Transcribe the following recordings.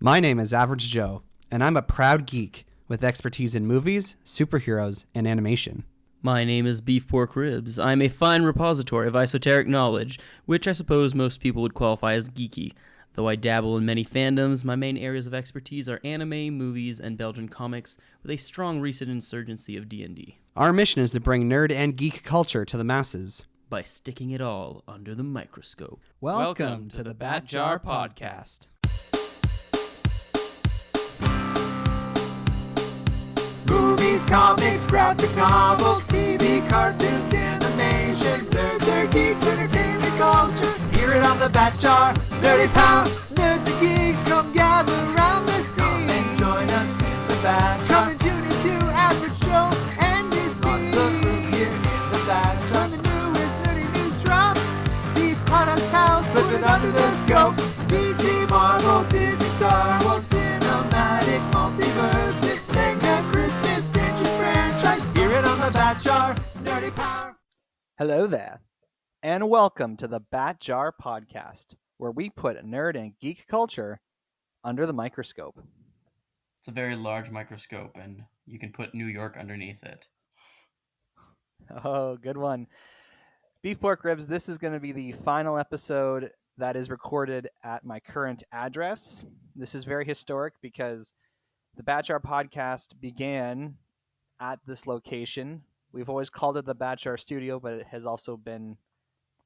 My name is Average Joe, and I'm a proud geek with expertise in movies, superheroes, and animation. My name is Beef Pork Ribs. I'm a fine repository of esoteric knowledge, which I suppose most people would qualify as geeky. Though I dabble in many fandoms, my main areas of expertise are anime, movies, and Belgian comics, with a strong recent insurgency of D&D. Our mission is to bring nerd and geek culture to the masses by sticking it all under the microscope. Welcome to the Bat Jar Podcast. Movies, comics, graphic novels, TV, cartoons, animation, nerds are geeks, entertainment culture. Hear it on the Bat Jar, Nerdy Pound. Nerds and geeks, come gather around the scene. Come and join us in the Bat Jar. Come and tune into Average Joe and his team. Lots of room here in the Bat Jar. When the newest nerdy news drops, these podcast pals put it under the scope. DC, Marvel, Disney, Star Wars, cinematic, multiverses, mega Christmas, strangest franchise. Hear it on the Bat Jar, Nerdy Power. Hello there, and welcome to the Bat Jar Podcast, where we put nerd and geek culture under the microscope. It's a very large microscope, and you can put New York underneath it. Oh, good one. Beef Pork Ribs, this is going to be the final episode that is recorded at my current address. This is very historic because the Bat Jar Podcast began at this location. We've always called it the Bat Jar Studio, but it has also been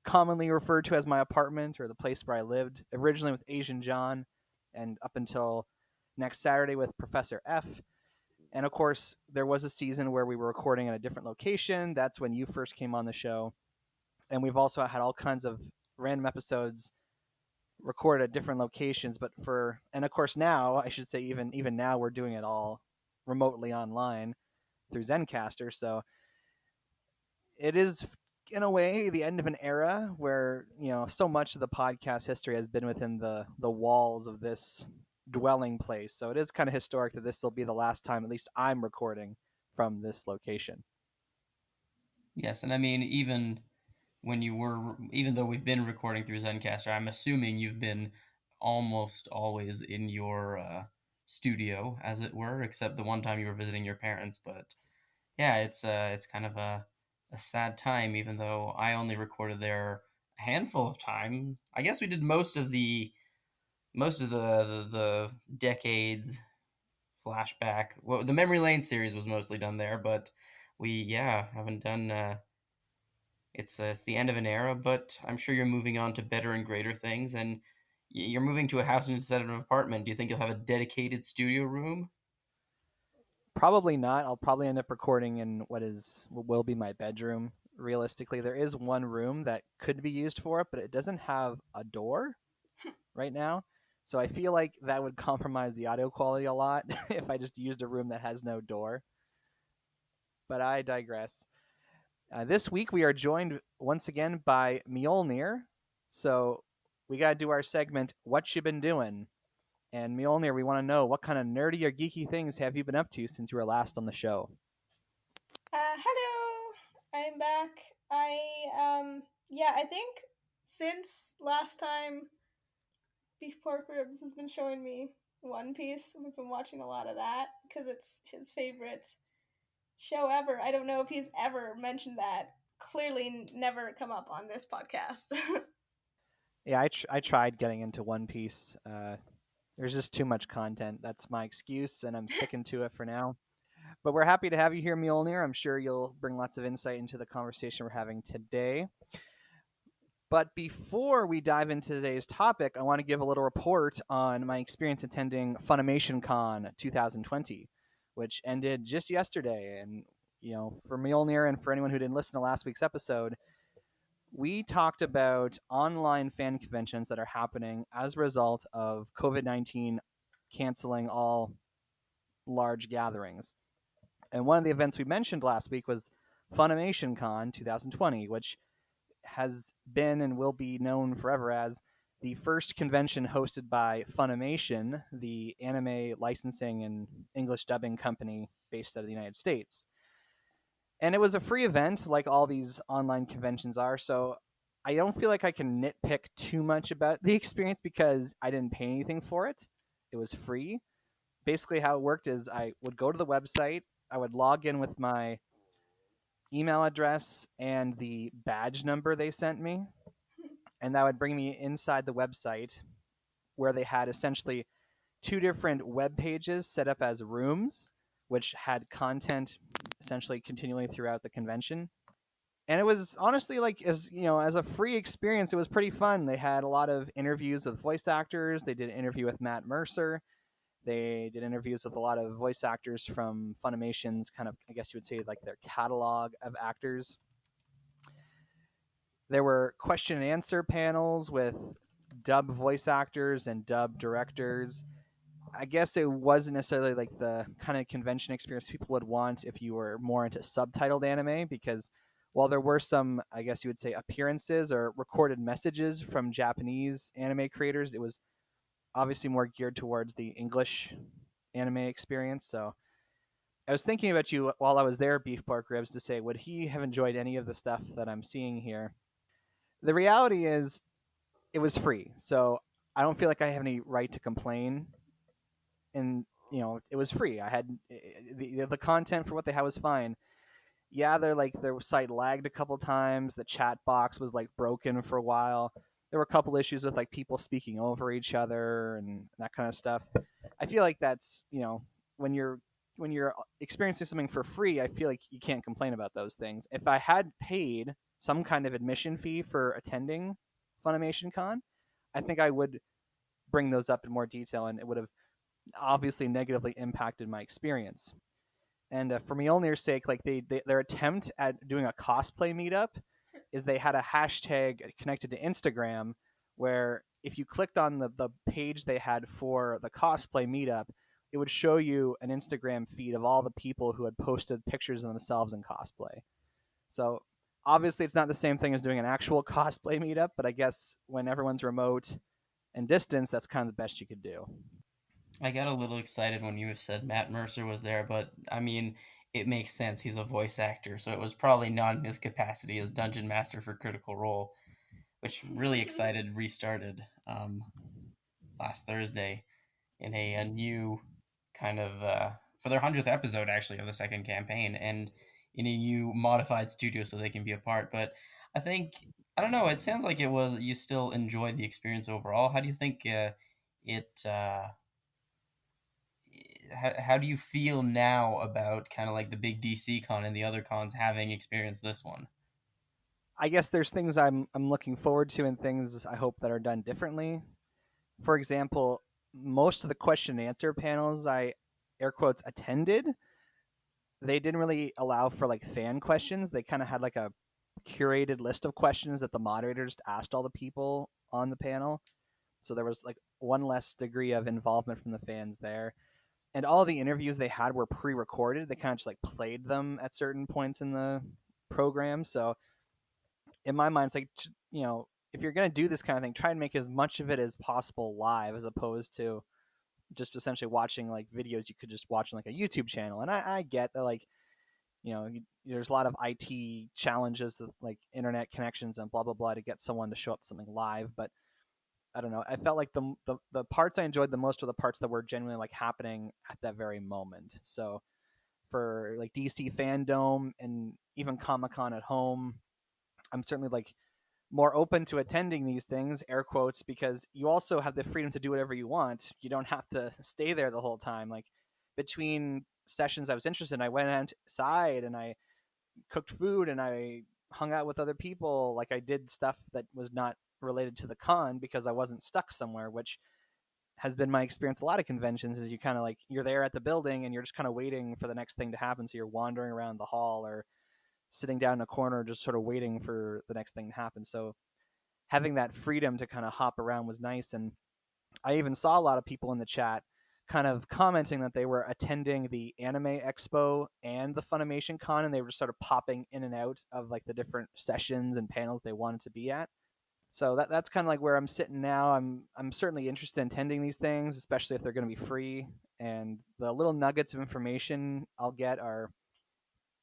commonly referred to as my apartment or the place where I lived, originally with Asian John and up until next Saturday with Professor F. And of course, there was a season where we were recording at a different location. That's when you first came on the show. And we've also had all kinds of random episodes recorded at different locations. And of course now, I should say even now, we're doing it all remotely online through Zencastr. So it is, in a way, the end of an era where, so much of the podcast history has been within the walls of this dwelling place. So it is kind of historic that this will be the last time, at least I'm recording from this location. Yes, and I mean, even though we've been recording through Zencastr, I'm assuming you've been almost always in your studio, as it were, except the one time you were visiting your parents. But yeah, it's kind of a sad time, even though I only recorded there a handful of time. I guess we did most of the decades flashback. Well, the Memory Lane series was mostly done there, but we haven't done. It's the end of an era, but I'm sure you're moving on to better and greater things, and you're moving to a house instead of an apartment. Do you think you'll have a dedicated studio room? Probably not. I'll probably end up recording in what will be my bedroom. Realistically, there is one room that could be used for it, but it doesn't have a door right now. So I feel like that would compromise the audio quality a lot if I just used a room that has no door. But I digress. This week we are joined once again by Mljonir. So we got to do our segment, What You Been Doing? And Mljonir, we want to know, what kind of nerdy or geeky things have you been up to since you were last on the show? Hello, I'm back. I think since last time Beef Pork Ribs has been showing me One Piece, we've been watching a lot of that because it's his favorite show ever. I don't know if he's ever mentioned that. Clearly never come up on this podcast. Yeah, I tried getting into One Piece. There's just too much content. That's my excuse, and I'm sticking to it for now. But we're happy to have you here, Mljonir. I'm sure you'll bring lots of insight into the conversation we're having today. But before we dive into today's topic, I want to give a little report on my experience attending Funimation Con 2020, which ended just yesterday. And, for Mljonir and for anyone who didn't listen to last week's episode, we talked about online fan conventions that are happening as a result of COVID-19 canceling all large gatherings. And one of the events we mentioned last week was Funimation Con 2020, which has been and will be known forever as the first convention hosted by Funimation, the anime licensing and English dubbing company based out of the United States. And it was a free event, like all these online conventions are, so I don't feel like I can nitpick too much about the experience because I didn't pay anything for it. it was free. Basically, how it worked is I would go to the website, I would log in with my email address and the badge number they sent me, and that would bring me inside the website where they had essentially two different web pages set up as rooms, which had content essentially continually throughout the convention. And it was honestly like, as you know, as a free experience, it was pretty fun. They had a lot of interviews with voice actors. They did an interview with Matt Mercer. They did interviews with a lot of voice actors from Funimation's kind of, I guess you would say, like their catalog of actors. There were question and answer panels with dub voice actors and dub directors. I guess it wasn't necessarily like the kind of convention experience people would want if you were more into subtitled anime, because while there were some, I guess you would say, appearances or recorded messages from Japanese anime creators, it was obviously more geared towards the English anime experience. So I was thinking about you while I was there, Beef Pork Ribs, to say, would he have enjoyed any of the stuff that I'm seeing here? The reality is, it was free, so I don't feel like I have any right to complain. And it was free. I had the content for what they had was fine. Yeah, they're like their site lagged a couple times. The chat box was like broken for a while. There were a couple issues with like people speaking over each other and that kind of stuff. I feel like that's when you're experiencing something for free, I feel like you can't complain about those things. If I had paid some kind of admission fee for attending Funimation Con, I think I would bring those up in more detail, and it would have obviously negatively impacted my experience. And for Mjolnir's sake, like their attempt at doing a cosplay meetup is they had a hashtag connected to Instagram where if you clicked on the page they had for the cosplay meetup, it would show you an Instagram feed of all the people who had posted pictures of themselves in cosplay. So obviously it's not the same thing as doing an actual cosplay meetup, but I guess when everyone's remote and distance, that's kind of the best you could do. I got a little excited when you said Matt Mercer was there, but I mean, it makes sense. He's a voice actor, so it was probably not in his capacity as Dungeon Master for Critical Role, which really excited restarted last Thursday in a new kind of for their 100th episode actually of the second campaign, and in a new modified studio so they can be a part. But I think I don't know. It sounds like it was you still enjoyed the experience overall. How do you think it? How do you feel now about kind of like the big DC con and the other cons having experienced this one? I guess there's things I'm looking forward to and things I hope that are done differently. For example, most of the question and answer panels I air quotes attended, they didn't really allow for like fan questions. They kind of had like a curated list of questions that the moderators asked all the people on the panel. So there was like one less degree of involvement from the fans there. And all the interviews they had were pre-recorded. They kind of just like played them at certain points in the program. So in my mind, it's like, if you're going to do this kind of thing, try and make as much of it as possible live as opposed to just essentially watching like videos you could just watch on like a YouTube channel. And I get that, like, there's a lot of IT challenges with like internet connections and blah, blah, blah to get someone to show up to something live. But I don't know. I felt like the parts I enjoyed the most were the parts that were genuinely like happening at that very moment. So for like DC Fandom and even Comic-Con at home, I'm certainly like more open to attending these things, air quotes, because you also have the freedom to do whatever you want. You don't have to stay there the whole time. Like between sessions I was interested in, I went outside and I cooked food and I hung out with other people. Like I did stuff that was not related to the con because I wasn't stuck somewhere, which has been my experience a lot of conventions. Is you kind of like you're there at the building and you're just kind of waiting for the next thing to happen. So you're wandering around the hall or sitting down in a corner just sort of waiting for the next thing to happen. So having that freedom to kind of hop around was nice. And I even saw a lot of people in the chat kind of commenting that they were attending the Anime Expo and the Funimation Con, and they were sort of popping in and out of like the different sessions and panels they wanted to be at. So that's kind of like where I'm sitting now. I'm certainly interested in attending these things, especially if they're going to be free. And the little nuggets of information I'll get are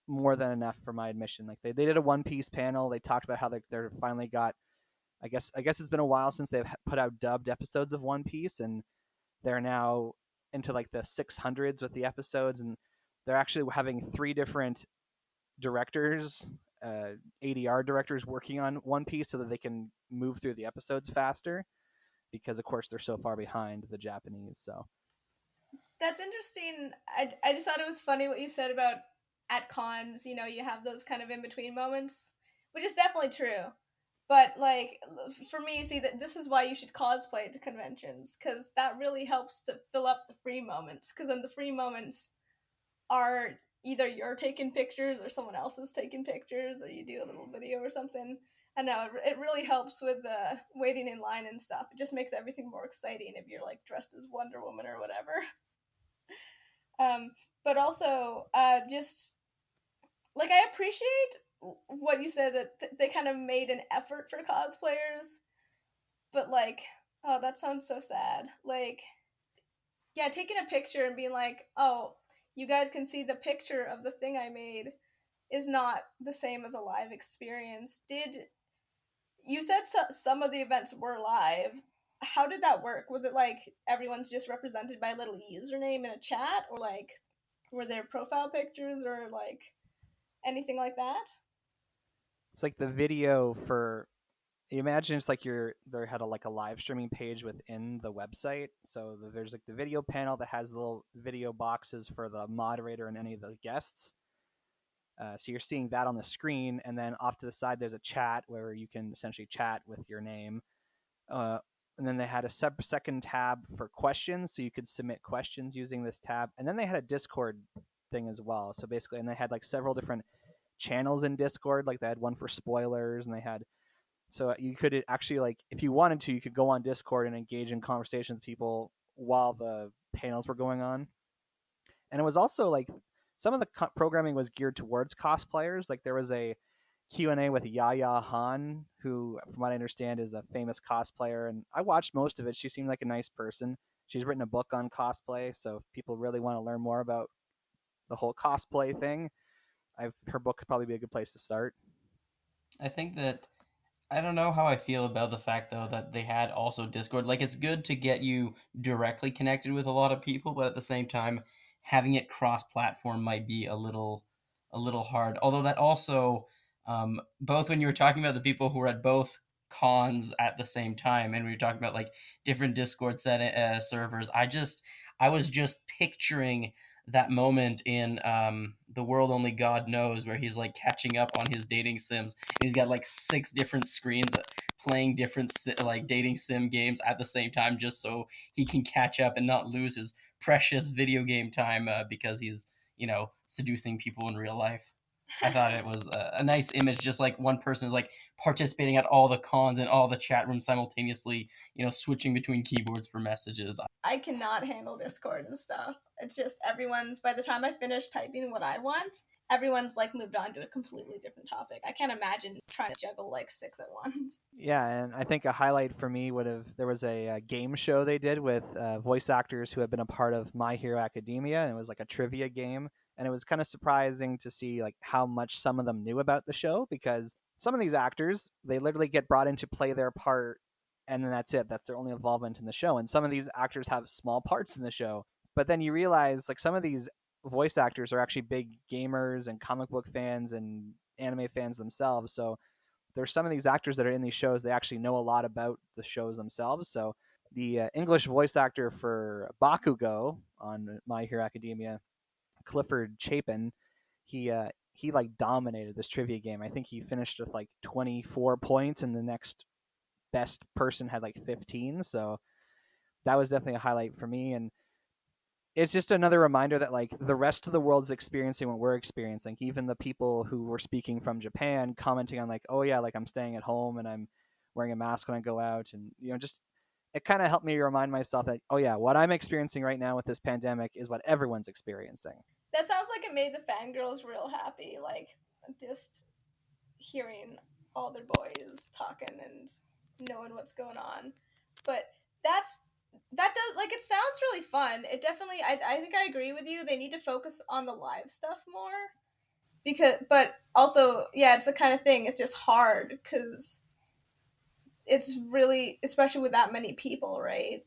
more than enough for my admission. Like they did a One Piece panel. They talked about how they're finally got. I guess it's been a while since they've put out dubbed episodes of One Piece, and they're now into like the 600s with the episodes, and they're actually having 3 different directors, ADR directors, working on One Piece so that they can move through the episodes faster, because of course they're so far behind the Japanese. So That's interesting. I just thought it was funny what you said about at cons, you know, you have those kind of in between moments, which is definitely true. But like for me, see that this is why you should cosplay at conventions, because that really helps to fill up the free moments. Because then the free moments are either you're taking pictures or someone else is taking pictures, or you do a little video or something. I know it really helps with waiting in line and stuff. It just makes everything more exciting if you're like dressed as Wonder Woman or whatever. But also, just like I appreciate what you said that they kind of made an effort for cosplayers, but like, oh, that sounds so sad. Like, yeah, taking a picture and being like, oh, you guys can see the picture of the thing I made is not the same as a live experience. Did you said some of the events were live? How did that work? Was it like everyone's just represented by a little username in a chat, or like were there profile pictures or like anything like that? it's like the video for, you imagine it's like they had like a live streaming page within the website. So there's like the video panel that has little video boxes for the moderator and any of the guests. So you're seeing that on the screen, and then off to the side there's a chat where you can essentially chat with your name. Uh, and then they had a second tab for questions, so you could submit questions using this tab. And then they had a Discord thing as well. So basically, and they had like several different channels in Discord. Like they had one for spoilers, and they had, so you could actually, like, if you wanted to, you could go on Discord and engage in conversations with people while the panels were going on. And it was also like some of the programming was geared towards cosplayers. Like there was a Q&A with Yaya Han, who, from what I understand, is a famous cosplayer. And I watched most of it. She seemed like a nice person. She's written a book on cosplay. So if people really want to learn more about the whole cosplay thing, her book could probably be a good place to start. I think that I don't know how I feel about the fact though that they had also Discord. Like it's good to get you directly connected with a lot of people, but at the same time, having it cross-platform might be a little hard. Although that also, both when you were talking about the people who were at both cons at the same time, and we were talking about like different Discord servers, I was just picturing that moment in the world only God knows, where he's like catching up on his dating sims, and he's got like 6 different screens playing different like dating sim games at the same time, just so he can catch up and not lose his precious video game time because he's seducing people in real life. I thought it was a nice image, just like one person is like participating at all the cons and all the chat rooms simultaneously, switching between keyboards for messages. I cannot handle Discord and stuff. It's just everyone's, by the time I finish typing what I want, everyone's like moved on to a completely different topic. I can't imagine trying to juggle like 6 at once. Yeah, and I think a highlight for me there was a game show they did with voice actors who had been a part of My Hero Academia, and it was like a trivia game. And it was kind of surprising to see like how much some of them knew about the show, because some of these actors, they literally get brought in to play their part, and then that's it. That's their only involvement in the show. And some of these actors have small parts in the show. But then you realize like some of these voice actors are actually big gamers and comic book fans and anime fans themselves. So there's some of these actors that are in these shows, they actually know a lot about the shows themselves. So the English voice actor for Bakugo on My Hero Academia, Clifford Chapin, he like dominated this trivia game. I think he finished with like 24 points, and the next best person had like 15. So that was definitely a highlight for me. And it's just another reminder that like the rest of the world's experiencing what we're experiencing. Even the people who were speaking from Japan commenting on like, oh yeah, like I'm staying at home and I'm wearing a mask when I go out, and just it kind of helped me remind myself that, oh yeah, what I'm experiencing right now with this pandemic is what everyone's experiencing. That sounds like it made the fangirls real happy, like just hearing all their boys talking and knowing what's going on. But that does, like, it sounds really fun. It definitely, I think I agree with you. They need to focus on the live stuff more, because, but also, yeah, it's the kind of thing, it's just hard because it's really, especially with that many people, right?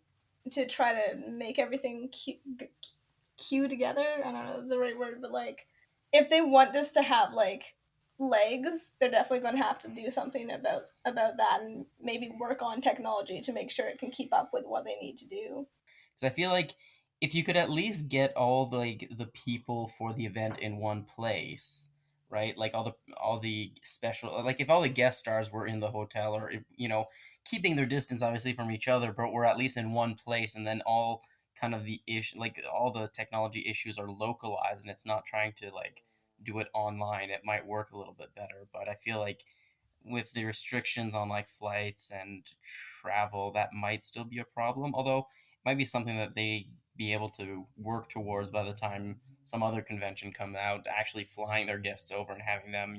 to try to make everything cue together. I don't know the right word, but like if they want this to have like legs, they're definitely going to have to do something about that and maybe work on technology to make sure it can keep up with what they need to do. Because I feel like if you could at least get all the people for the event in one place, right? Like all the special, like if all the guest stars were in the hotel, or keeping their distance obviously from each other, but we're at least in one place, and then all kind of the issue, like all the technology issues are localized, and it's not trying to like do it online. It might work a little bit better, but I feel like with the restrictions on like flights and travel, that might still be a problem. Although it might be something that they be able to work towards by the time some other convention come out, actually flying their guests over and having them,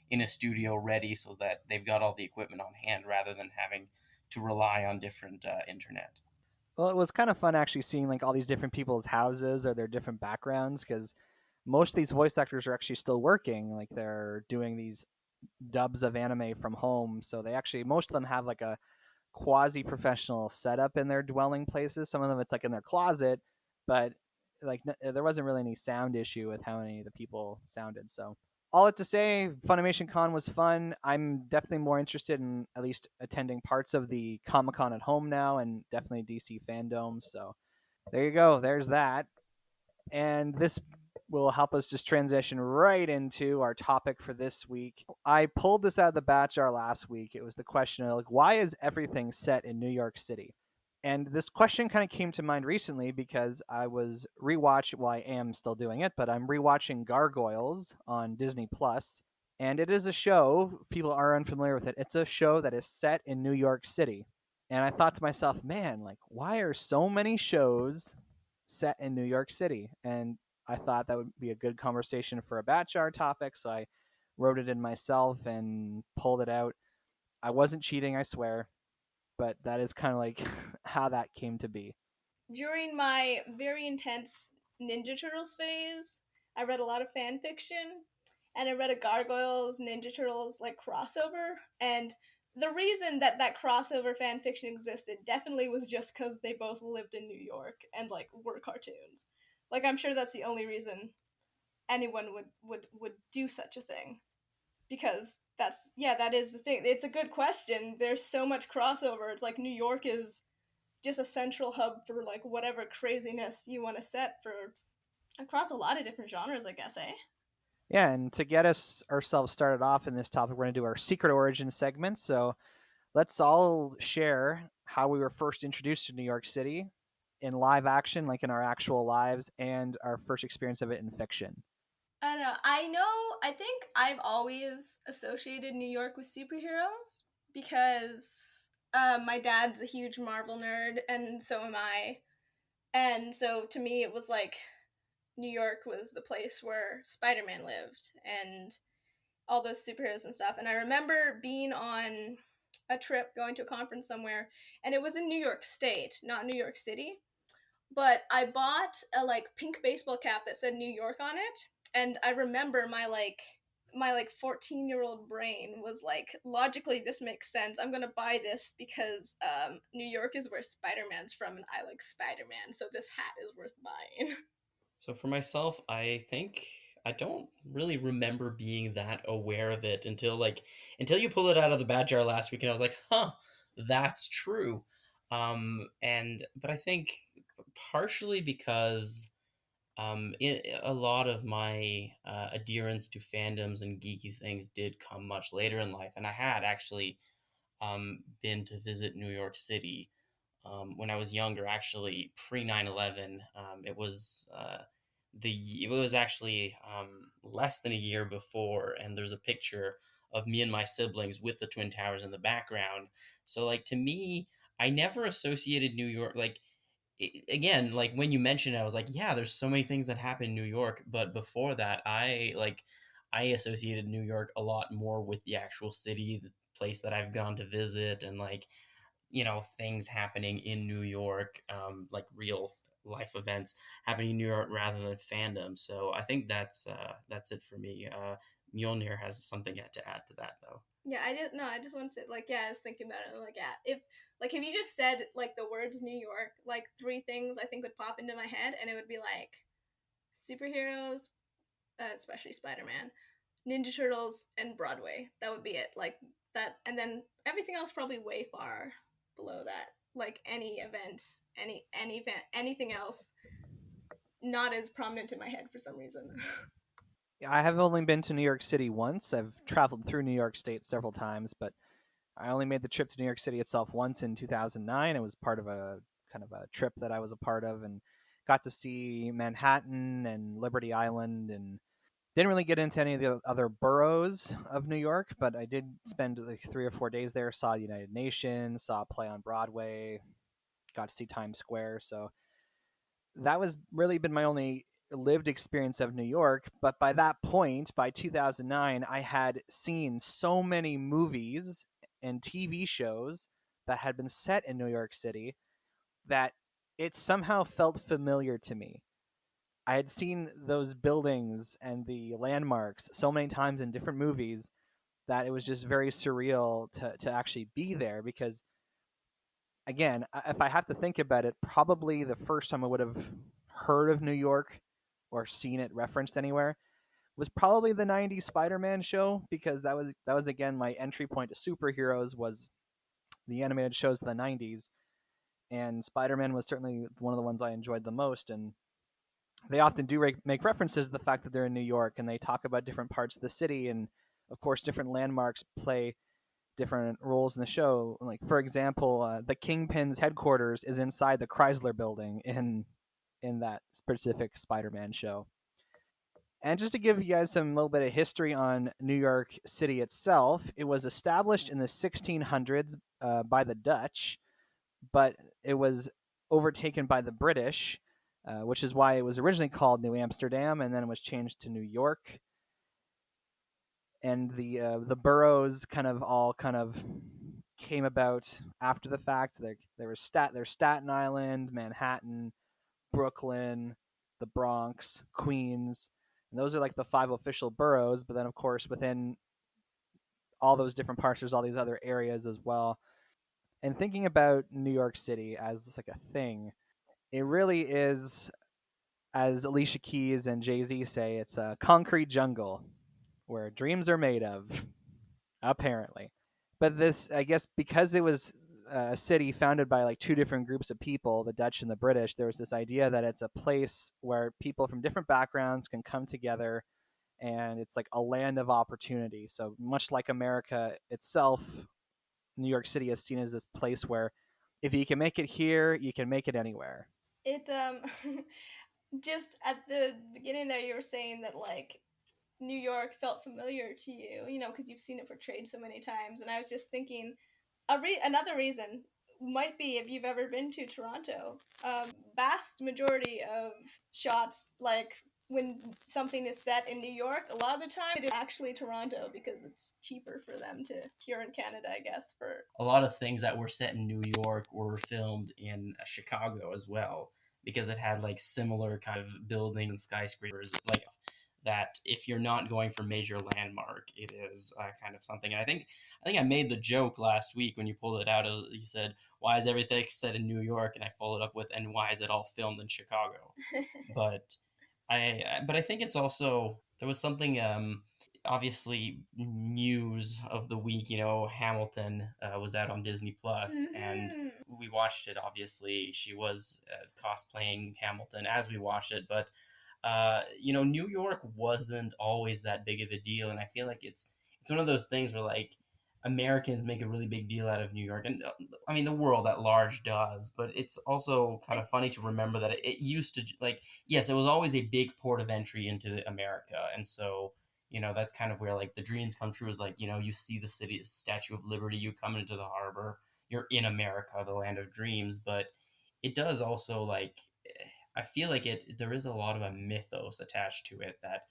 in a studio ready so that they've got all the equipment on hand rather than having to rely on different internet. Well, it was kind of fun actually seeing like all these different people's houses or their different backgrounds because most of these voice actors are actually still working. Like they're doing these dubs of anime from home, so they actually most of them have like a quasi professional setup in their dwelling places. Some of them it's like in their closet, but like there wasn't really any sound issue with how many of the people sounded. So all that to say, Funimation Con was fun. I'm definitely more interested in at least attending parts of the Comic Con at home now, and definitely DC fandom. So there you go. There's that. And this will help us just transition right into our topic for this week. I pulled this out of the batch jar last week. It was the question of like, why is everything set in New York City? And this question kind of came to mind recently because I was well, I am still doing it, but I'm rewatching Gargoyles on Disney Plus. And it is a show, if people are unfamiliar with it, it's a show that is set in New York City. And I thought to myself, man, like, why are so many shows set in New York City? And I thought that would be a good conversation for a Batchar topic. So I wrote it in myself and pulled it out. I wasn't cheating, I swear, but that is kind of like how that came to be. During my very intense Ninja Turtles phase, I read a lot of fan fiction, and I read a Gargoyles Ninja Turtles like crossover. And the reason that that crossover fan fiction existed definitely was just because they both lived in New York and like were cartoons. Like I'm sure that's the only reason anyone would do such a thing, because that is the thing. It's a good question. There's so much crossover. It's like New York is just a central hub for like whatever craziness you want to set for across a lot of different genres, I guess, eh? Yeah, and to get us ourselves started off in this topic, we're going to do our secret origin segment. So let's all share how we were first introduced to New York City in live action, like in our actual lives, and our first experience of it in fiction. I don't know. I think I've always associated New York with superheroes because my dad's a huge Marvel nerd, and so am I. And so to me, it was like New York was the place where Spider Man lived and all those superheroes and stuff. And I remember being on a trip going to a conference somewhere, and it was in New York State, not New York City. But I bought a like pink baseball cap that said New York on it, and I remember my 14-year-old brain was like, logically this makes sense. I'm gonna buy this because New York is where Spider-Man's from, and I like Spider-Man, so this hat is worth buying. So for myself, I think I don't really remember being that aware of it until you pull it out of the bad jar last week, and I was like, huh, that's true. And but I think partially because a lot of my adherence to fandoms and geeky things did come much later in life, and I had actually been to visit New York City when I was younger, actually pre 9/11. It was actually less than a year before, and there's a picture of me and my siblings with the Twin Towers in the background. So, like, to me, I never associated New York, like, again, like when you mentioned it, I was like, yeah, there's so many things that happen in New York. But before that, I associated New York a lot more with the actual city, the place that I've gone to visit, and like things happening in New York, like real life events happening in New York rather than fandom. So I think that's it for me. Mjolnir has something yet to add to that, though. Yeah, I just want to say, like, yeah, I was thinking about it. I'm like, yeah, if you just said, like, the words New York, like, three things I think would pop into my head, and it would be, like, superheroes, especially Spider-Man, Ninja Turtles, and Broadway. That would be it. Like, that, and then everything else probably way far below that. Like, any events, any event, anything else, not as prominent in my head for some reason. I have only been to New York City once. I've traveled through New York State several times, but I only made the trip to New York City itself once in 2009. It was part of a kind of a trip that I was a part of, and got to see Manhattan and Liberty Island, and didn't really get into any of the other boroughs of New York, but I did spend like 3 or 4 days there. Saw the United Nations, saw a play on Broadway, got to see Times Square. So that was really been my only lived experience of New York. But by that point, by 2009, I had seen so many movies and TV shows that had been set in New York City that it somehow felt familiar to me. I had seen those buildings and the landmarks so many times in different movies that it was just very surreal to actually be there because, again, if I have to think about it, probably the first time I would have heard of New York or seen it referenced anywhere was probably the 90s Spider-Man show, because that was again my entry point to superheroes was the animated shows of the 90s, and Spider-Man was certainly one of the ones I enjoyed the most. And they often do make references to the fact that they're in New York, and they talk about different parts of the city, and of course different landmarks play different roles in the show. Like, for example, the Kingpin's headquarters is inside the Chrysler Building in that specific Spider-Man show. And just to give you guys some little bit of history on New York City itself, it was established in the 1600s by the Dutch, but it was overtaken by the British, which is why it was originally called New Amsterdam, and then it was changed to New York. And the boroughs kind of came about after the fact. There's Staten Island, Manhattan, Brooklyn, the Bronx, Queens, and those are like the five official boroughs. But then, of course, within all those different parts, there's all these other areas as well. And thinking about New York City as just like a thing, it really is, as Alicia Keys and Jay-Z say, it's a concrete jungle where dreams are made of, apparently. But this, I guess, because it was a city founded by like two different groups of people, the Dutch and the British, there was this idea that it's a place where people from different backgrounds can come together, and it's like a land of opportunity. So much like America itself, New York City is seen as this place where if you can make it here, you can make it anywhere. It just at the beginning there, you were saying that, like, New York felt familiar to you, because you've seen it portrayed so many times. And I was just thinking, another reason might be if you've ever been to Toronto. Vast majority of shots, like when something is set in New York, a lot of the time it is actually Toronto because it's cheaper for them to here in Canada, I guess. For A lot of things that were set in New York were filmed in Chicago as well, because it had like similar kind of buildings and skyscrapers like that. If you're not going for major landmark, it is kind of something. And I think I made the joke last week when you pulled it out. You said, "Why is everything set in New York?" And I followed up with, "And why is it all filmed in Chicago?" But I think it's also there was something obviously news of the week. Hamilton was out on Disney Plus, and we watched it. Obviously, she was cosplaying Hamilton as we watched it, but New York wasn't always that big of a deal, and I feel like it's one of those things where like Americans make a really big deal out of New York, and I mean the world at large does, but it's also kind of funny to remember that it used to like yes, it was always a big port of entry into America, and so that's kind of where like the dreams come true is like you see the city Statue of Liberty, you come into the harbor, you're in America, the land of dreams, but it does also like I feel like there is a lot of a mythos attached to it that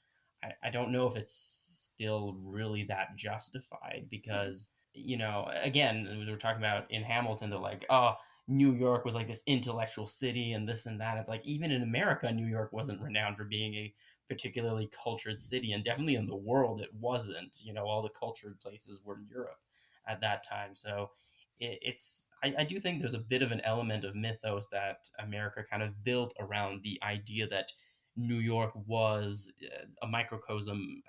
I don't know if it's still really that justified because again we were talking about in Hamilton they're like, oh, New York was like this intellectual city and this and that. It's like even in America, New York wasn't renowned for being a particularly cultured city, and definitely in the world it wasn't. All the cultured places were in Europe at that time. So I do think there's a bit of an element of mythos that America kind of built around the idea that New York was a microcosm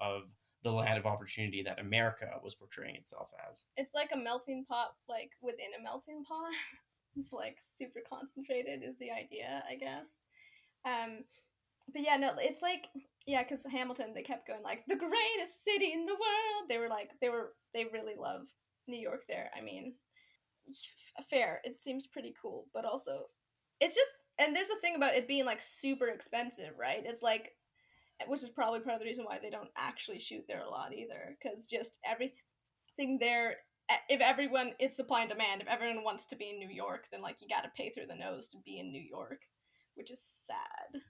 of the land of opportunity that America was portraying itself as. It's like a melting pot, like within a melting pot. It's like super concentrated is the idea, I guess. Um, but yeah, no, it's like because Hamilton, they kept going like the greatest city in the world. They really love New York there. I mean, fair. It seems pretty cool, but also it's just and there's a thing about it being like super expensive, right? It's like which is probably part of the reason why they don't actually shoot there a lot either, because just everything there. If everyone, it's supply and demand. If everyone wants to be in New York, then like you got to pay through the nose to be in New York, which is sad.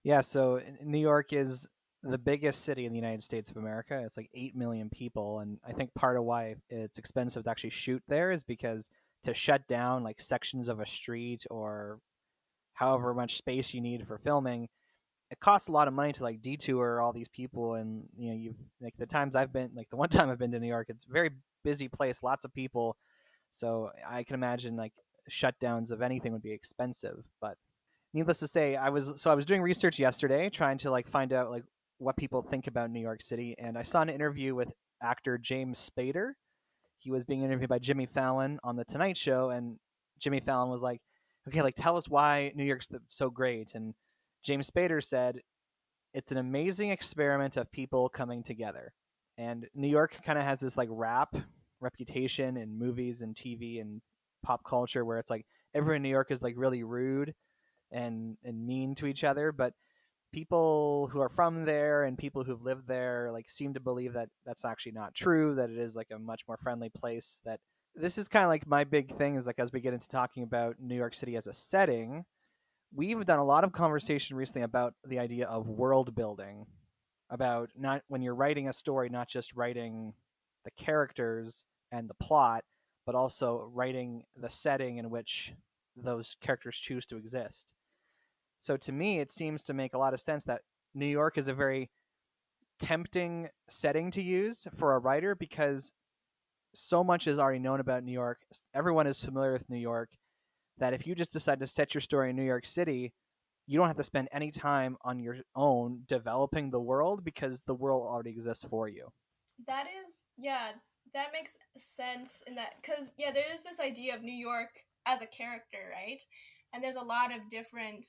Yeah, so New York is the biggest city in the United States of America. It's like 8 million people. And I think part of why it's expensive to actually shoot there is because to shut down like sections of a street or however much space you need for filming, it costs a lot of money to like detour all these people. And, you've like the times I've been, like the one time I've been to New York, it's a very busy place, lots of people. So I can imagine like shutdowns of anything would be expensive. But needless to say, I was doing research yesterday, trying to like find out like what people think about New York City, and I saw an interview with actor James Spader. He was being interviewed by Jimmy Fallon on the Tonight Show, and Jimmy Fallon was like, "Okay, like tell us why New York's so great." And James Spader said, "It's an amazing experiment of people coming together." And New York kind of has this like rap reputation in movies and TV and pop culture where it's like everyone in New York is like really rude and mean to each other, but people who are from there and people who've lived there like seem to believe that that's actually not true, that it is like a much more friendly place. That this is kind of like my big thing is like as we get into talking about New York City as a setting, we've done a lot of conversation recently about the idea of world building, about not when you're writing a story, not just writing the characters and the plot, but also writing the setting in which those characters choose to exist. So to me, it seems to make a lot of sense that New York is a very tempting setting to use for a writer because so much is already known about New York. Everyone is familiar with New York. That if you just decide to set your story in New York City, you don't have to spend any time on your own developing the world because the world already exists for you. That is, yeah, that makes sense in that because there is this idea of New York as a character, right? And there's a lot of different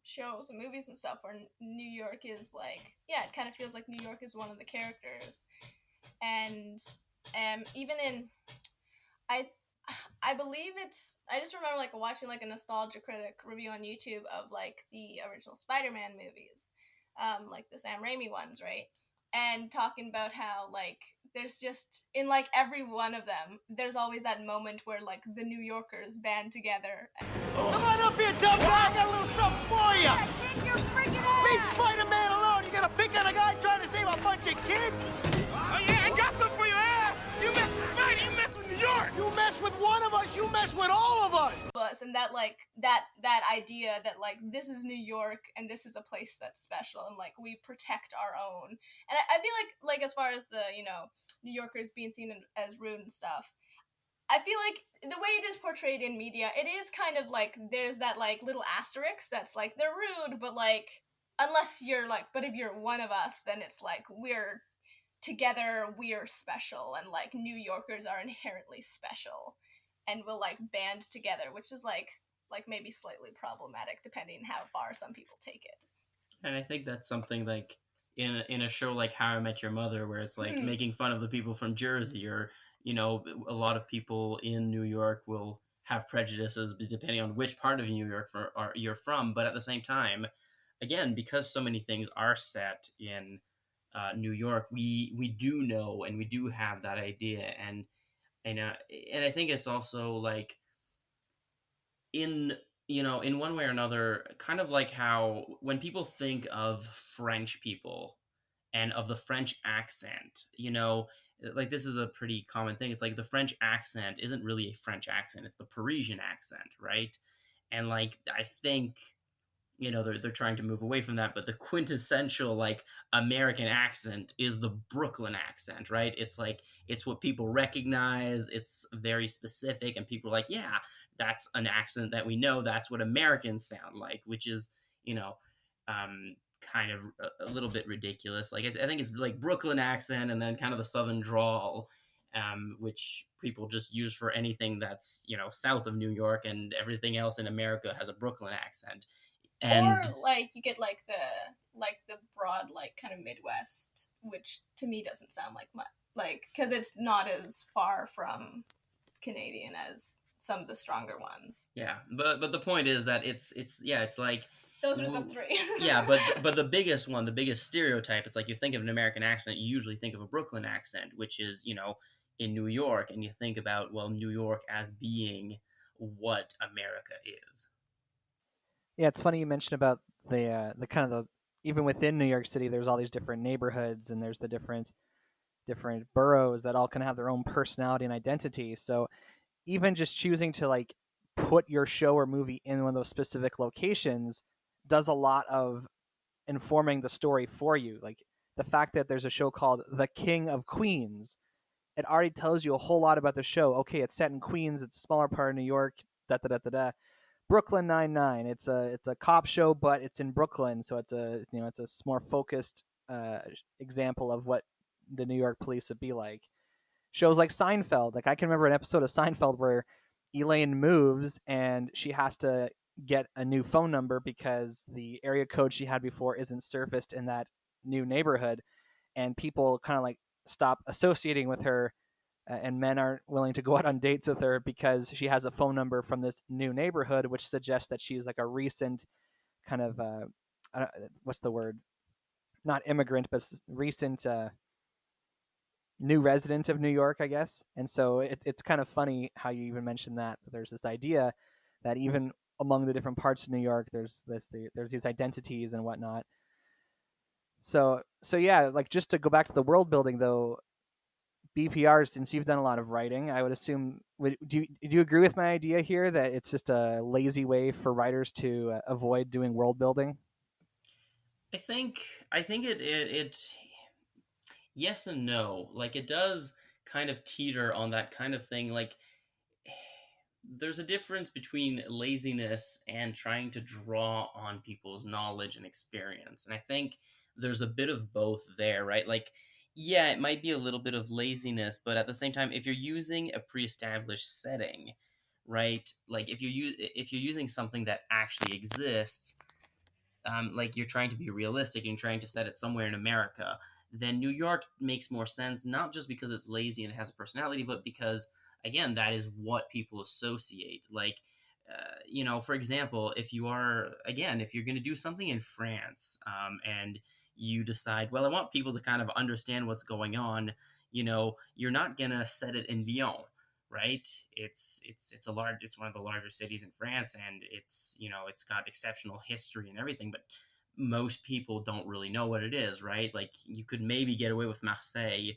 shows and movies and stuff where New York is like, it kind of feels like New York is one of the characters, and even in I I believe I just remember like watching like a nostalgia critic review on YouTube of like the original Spider-Man movies, like the Sam Raimi ones, right? And talking about how like there's just in like every one of them, there's always that moment where like the New Yorkers band together. Come on up here, tough guy. I got a little something for you. Kick your freaking ass! Leave Spider-Man alone. You got a pick on a guy trying to save a bunch of kids? Oh yeah, I got something for your ass! You mess with Spidey, you mess with New York! You mess with one of us, you mess with all of us. And that like that idea that like this is New York and this is a place that's special and like we protect our own. And I feel like as far as the New Yorkers being seen as rude and stuff, I feel like the way it is portrayed in media, it is kind of like there's that like little asterisk that's like they're rude, but like unless you're like, but if you're one of us, then it's like we're together, we're special, and like New Yorkers are inherently special, and will like band together, which is like maybe slightly problematic depending how far some people take it. And I think that's something like in a show like How I Met Your Mother, where it's like making fun of the people from Jersey, or a lot of people in New York will have prejudices depending on which part of New York you're from. But at the same time, again, because so many things are set in New York, we do know and we do have that idea, and I think it's also like in in one way or another, kind of like how when people think of French people and of the French accent. Like this is a pretty common thing. It's like the French accent isn't really a French accent, it's the Parisian accent, right? And like I think they're trying to move away from that, but the quintessential like American accent is the Brooklyn accent, right? It's like it's what people recognize, it's very specific, and people are like, yeah, that's an accent that we know, that's what Americans sound like, which is you know um kind of a little bit ridiculous. Like I think it's like Brooklyn accent and then kind of the southern drawl, which people just use for anything that's south of New York, and everything else in America has a Brooklyn accent. Or And like you get like the broad like kind of Midwest, which to me doesn't sound like much, like because it's not as far from Canadian as some of the stronger ones. yeah, but the point is that it's like Those are the three. yeah, but the biggest one, the biggest stereotype, it's like you think of an American accent, you usually think of a Brooklyn accent, which is in New York, and you think about, well, New York as being what America is. Yeah, it's funny you mentioned about the kind of the even within New York City, there's all these different neighborhoods and there's the different boroughs that all kind of have their own personality and identity. So even just choosing to like put your show or movie in one of those specific locations does a lot of informing the story for you. Like the fact that there's a show called The King of Queens, it already tells you a whole lot about the show. Okay, it's set in Queens, it's a smaller part of New York, da da da da da. Brooklyn Nine-Nine. It's a cop show, but it's in Brooklyn, so it's a more focused example of what the New York police would be like. Shows like Seinfeld, like I can remember an episode of Seinfeld where Elaine moves and she has to get a new phone number because the area code she had before isn't surfaced in that new neighborhood, and people kind of like stop associating with her, and men aren't willing to go out on dates with her because she has a phone number from this new neighborhood, which suggests that she's like a recent kind of what's the word? Not immigrant, but recent new resident of New York, I guess. And so it's kind of funny how you even mentioned that there's this idea that even among the different parts of New York, there's these identities and whatnot. So yeah, like just to go back to the world building though, BPR, since you've done a lot of writing, I would assume. Do you agree with my idea here that it's just a lazy way for writers to avoid doing world building? I think I think it yes and no. Like it does kind of teeter on that kind of thing. Like there's a difference between laziness and trying to draw on people's knowledge and experience. And I think there's a bit of both there, right? Like, yeah, it might be a little bit of laziness, but at the same time, if you're using a pre-established setting, right? Like if you're using something that actually exists, like you're trying to be realistic and you're trying to set it somewhere in America, then New York makes more sense, not just because it's lazy and it has a personality, but because, again, that is what people associate. Like, for example, if you're going to do something in France, and you decide, well, I want people to kind of understand what's going on, you're not going to set it in Lyon, right? It's one of the larger cities in France, and it's got exceptional history and everything, but most people don't really know what it is, right? Like you could maybe get away with Marseille,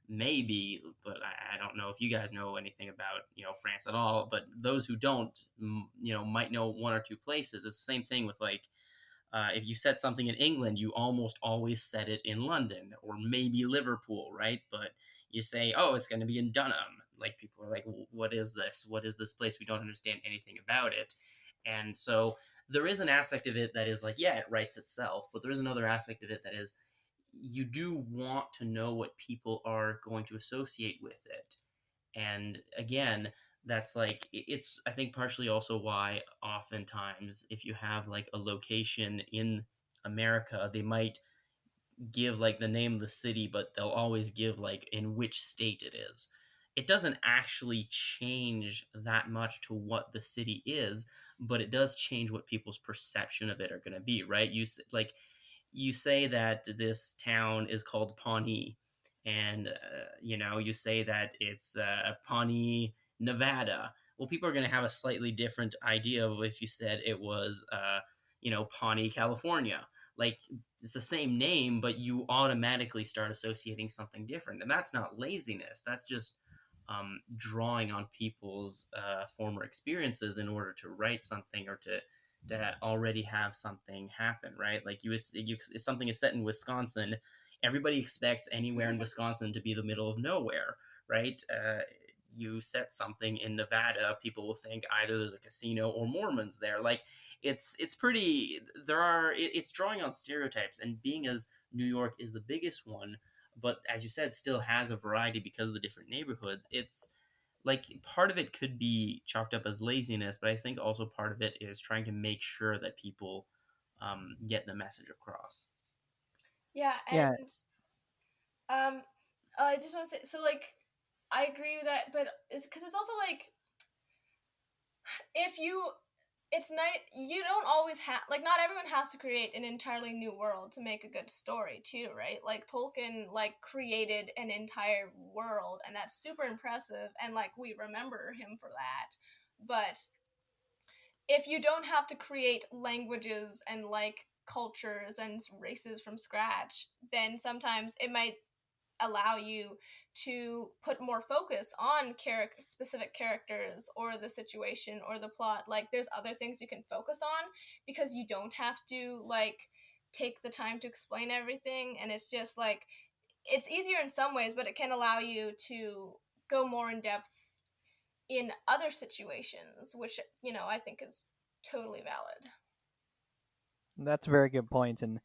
maybe, but I don't know if you guys know anything about France at all. But those who don't, might know one or two places. It's the same thing with like if you set something in England, you almost always set it in London or maybe Liverpool, right? But you say, oh, it's going to be in Dunham. Like people are like, what is this? What is this place? We don't understand anything about it. And so there is an aspect of it that is like, yeah, it writes itself. But there is another aspect of it that is you do want to know what people are going to associate with it. And again, that's like it's I think partially also why oftentimes if you have like a location in America, they might give like the name of the city, but they'll always give like in which state it is. It doesn't actually change that much to what the city is, but it does change what people's perception of it are going to be, right? You say that this town is called Pawnee, and you say that it's Pawnee, Nevada. Well, people are going to have a slightly different idea of if you said it was Pawnee, California. Like, it's the same name, but you automatically start associating something different. And that's not laziness. That's just drawing on people's former experiences in order to write something or to already have something happen, right? Like, if something is set in Wisconsin, everybody expects anywhere in Wisconsin to be the middle of nowhere, right? You set something in Nevada, people will think either there's a casino or Mormons there. Like, it's pretty. It's drawing on stereotypes, and being as New York is the biggest one, but as you said, still has a variety because of the different neighborhoods. It's like part of it could be chalked up as laziness, but I think also part of it is trying to make sure that people get the message across. Yeah, Yeah, and I just want to say, so like, I agree with that, but it's because it's also like, if you, it's nice, you don't always have, like, not everyone has to create an entirely new world to make a good story too, right? Like, Tolkien, like, created an entire world, and that's super impressive, and like, we remember him for that. But if you don't have to create languages and like cultures and races from scratch, then sometimes it might allow you to put more focus on specific characters or the situation or the plot. Like, there's other things you can focus on because you don't have to like take the time to explain everything, and it's just like, it's easier in some ways, but it can allow you to go more in depth in other situations, which I think is totally valid. that's a very good point. And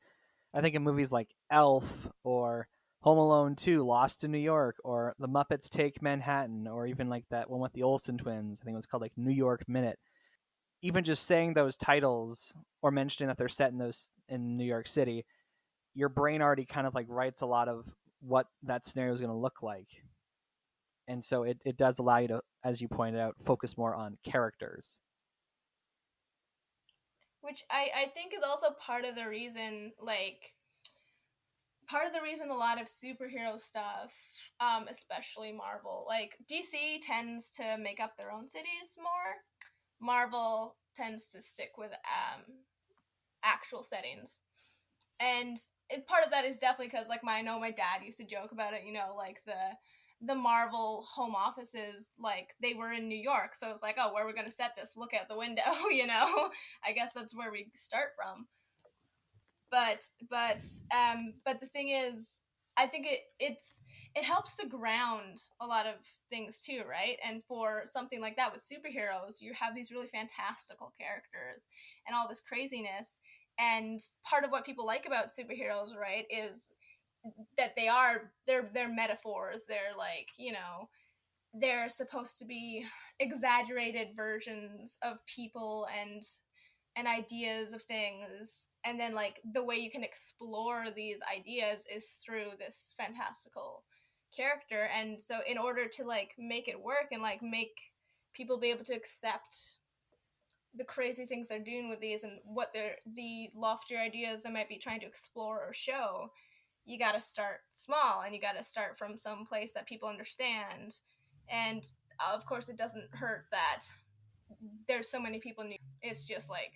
I think in movies like Elf or Home Alone 2, Lost in New York, or The Muppets Take Manhattan, or even like that one with the Olsen twins, I think it was called like New York Minute. Even just saying those titles or mentioning that they're set in New York City, your brain already kind of like writes a lot of what that scenario is going to look like. And so it does allow you to, as you pointed out, focus more on characters. Which I think is also part of the reason, like, a lot of superhero stuff, especially Marvel, like DC tends to make up their own cities more. Marvel tends to stick with actual settings, and part of that is definitely because, like, I know my dad used to joke about it. Like, the Marvel home offices, like, they were in New York, so it's like, oh, where are we gonna set this? Look out the window, I guess that's where we start from. But the thing is, I think it helps to ground a lot of things too, right? And for something like that with superheroes, you have these really fantastical characters and all this craziness. And part of what people like about superheroes, right, is that they're metaphors. They're like, they're supposed to be exaggerated versions of people and ideas of things, and then like the way you can explore these ideas is through this fantastical character. And so in order to like make it work and like make people be able to accept the crazy things they're doing with these and what they're the loftier ideas they might be trying to explore or show, you got to start small, and you got to start from some place that people understand. And of course it doesn't hurt that there's so many people new. It's just like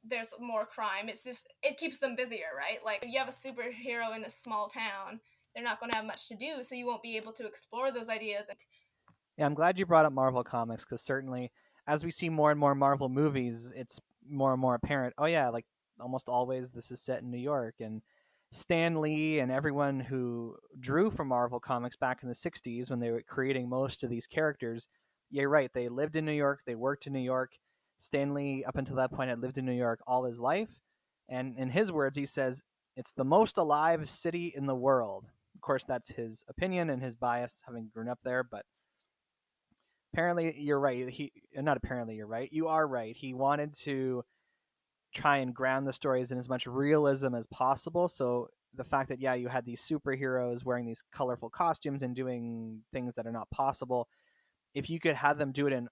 there's more crime. It's just, it keeps them busier, right? Like, if you have a superhero in a small town, they're not going to have much to do, so you won't be able to explore those ideas. Yeah, I'm glad you brought up Marvel Comics because certainly as we see more and more Marvel movies, it's more and more apparent. Oh yeah, like almost always this is set in New York, and Stan Lee and everyone who drew for Marvel Comics back in the '60s when they were creating most of these characters. Yeah, right. They lived in New York. They worked in New York. Stan Lee, up until that point, had lived in New York all his life, and in his words, he says it's the most alive city in the world. Of course, that's his opinion and his bias, having grown up there, but apparently you're right. He not apparently you're right. You are right. He wanted to try and ground the stories in as much realism as possible. So the fact that you had these superheroes wearing these colorful costumes and doing things that are not possible, if you could have them do it in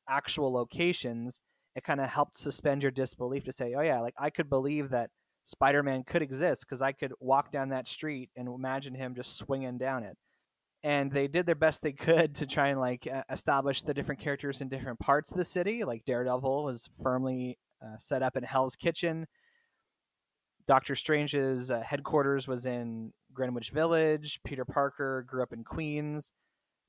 actual locations, it kind of helped suspend your disbelief to say, oh yeah, like I could believe that Spider-Man could exist because I could walk down that street and imagine him just swinging down it. And they did their best they could to try and like establish the different characters in different parts of the city. Like Daredevil was firmly set up in Hell's Kitchen. Doctor Strange's headquarters was in Greenwich Village. Peter Parker grew up in Queens.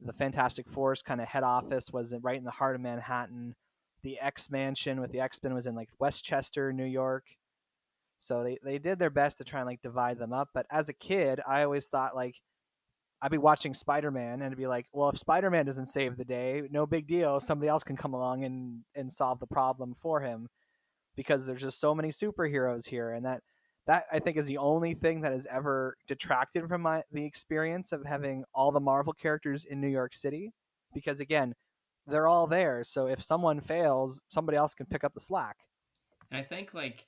The Fantastic Four's kind of head office was right in the heart of Manhattan. The X Mansion with the X-Men was in like Westchester, New York. So they did their best to try and like divide them up. But as a kid, I always thought like I'd be watching Spider-Man and it'd be like, well, if Spider-Man doesn't save the day, no big deal. Somebody else can come along and solve the problem for him because there's just so many superheroes here. And that I think is the only thing that has ever detracted from the experience of having all the Marvel characters in New York City. Because again, they're all there. So if someone fails, somebody else can pick up the slack. And I think like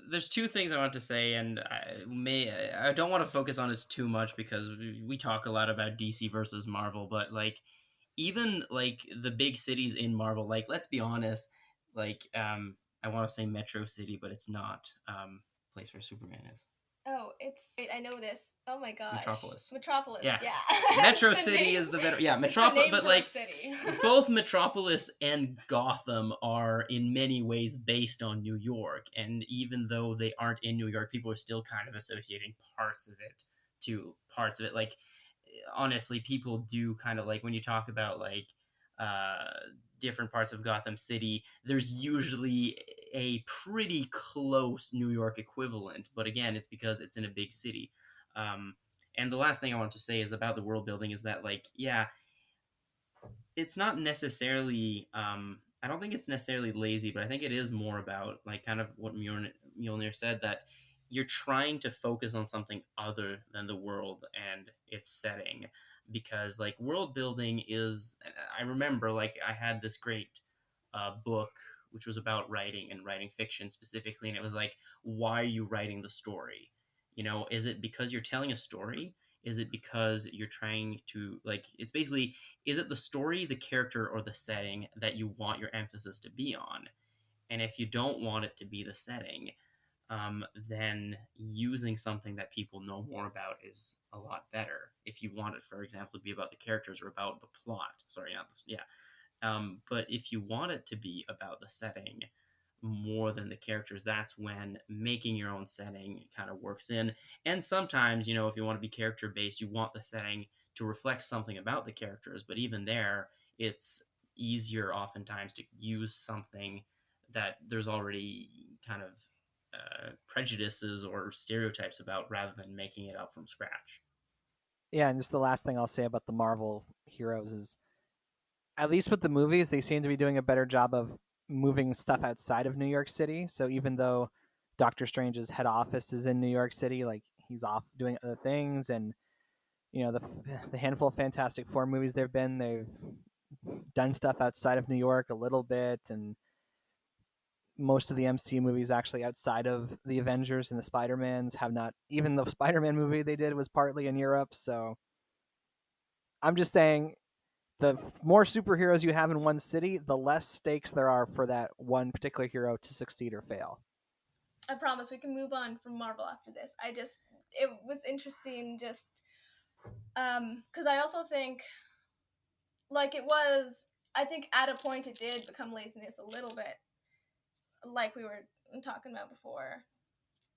there's two things I want to say, and I don't want to focus on this too much because we talk a lot about DC versus Marvel, but like even like the big cities in Marvel, like let's be honest, like I want to say Metro City, but it's not place where Superman is. Oh, it's. Wait, I know this. Oh my gosh. Metropolis. Yeah. Metro City is the better. Yeah, Metropolis. But like both Metropolis and Gotham are in many ways based on New York, and even though they aren't in New York, people are still kind of associating parts of it. Like honestly, people do kind of like when you talk about like different parts of Gotham City, there's usually a pretty close New York equivalent, but again, it's because it's in a big city. And the last thing I want to say is about the world building is that like, yeah, it's not necessarily I don't think it's necessarily lazy, but I think it is more about like kind of what Mjolnir said, that you're trying to focus on something other than the world and its setting, because like world building is, I remember like I had this great book which was about writing and writing fiction specifically, and it was like, why are you writing the story? You know, is it because you're telling a story? Is it because you're trying to like, it's basically, is it the story, the character, or the setting that you want your emphasis to be on? And if you don't want it to be the setting, then using something that people know more about is a lot better. If you want it, for example, to be about the characters or about the plot. Sorry, not this. Yeah. But if you want it to be about the setting more than the characters, that's when making your own setting kind of works in. And sometimes, you know, if you want to be character based, you want the setting to reflect something about the characters. But even there, it's easier oftentimes to use something that there's already kind of prejudices or stereotypes about rather than making it up from scratch. Yeah, and just the last thing I'll say about the Marvel heroes is, at least with the movies, they seem to be doing a better job of moving stuff outside of New York City. So even though Doctor Strange's head office is in New York City, like he's off doing other things, and you know the handful of Fantastic Four movies they've done stuff outside of New York a little bit, and most of the MCU movies actually outside of the Avengers and the Spider-Mans have not. Even the Spider-Man movie they did was partly in Europe. So I'm just saying, the more superheroes you have in one city, the less stakes there are for that one particular hero to succeed or fail. I promise we can move on from Marvel after this. It was interesting just because I also think like I think at a point it did become laziness a little bit, like we were talking about before.